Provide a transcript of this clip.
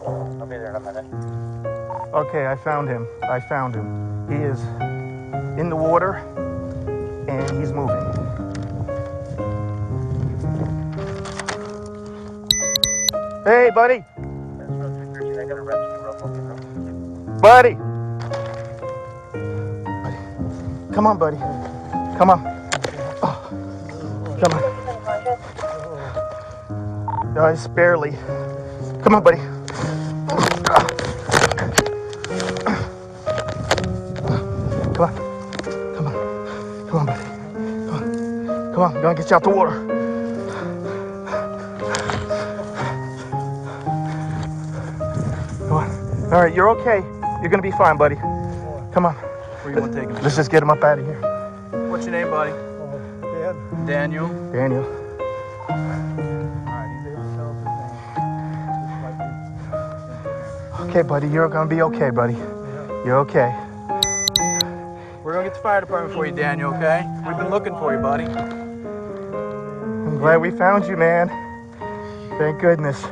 I'll be there in a minute. Okay, I found him. He is in the water and he's moving. Hey, buddy. I got a rescue rope. Buddy. Come on, buddy. Come on. Oh, come on. No, it's barely. Come on, buddy. Come on. Come on. Come on, buddy. Come on. Come on. I'm gonna get you out the water. Come on. All right, you're okay. You're gonna be fine, buddy. Come on. Where you want to take him? Let's just get him up out of here. What's your name, buddy? Daniel. Daniel. Okay, buddy, you're gonna be okay, buddy. You're okay. We're gonna get the fire department for you, Daniel, okay? We've been looking for you, buddy. I'm glad we found you, man. Thank goodness.